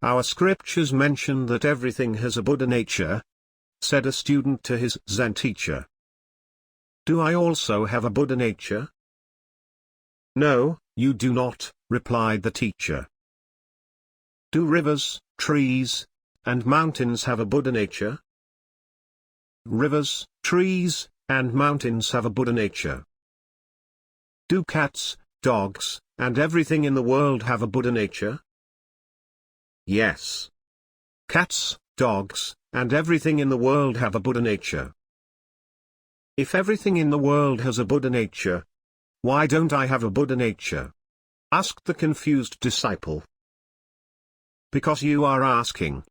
Our scriptures mention that everything has a Buddha nature, said a student to his Zen teacher. Do I also have a Buddha nature? No, you do not, replied the teacher. Do rivers, trees, and mountains have a Buddha nature? Rivers, trees, and mountains have a Buddha nature. Do cats, dogs, and everything in the world have a Buddha nature? Yes. Cats, dogs, and everything in the world have a Buddha nature. If everything in the world has a Buddha nature, why don't I have a Buddha nature? Asked the confused disciple. Because you are asking,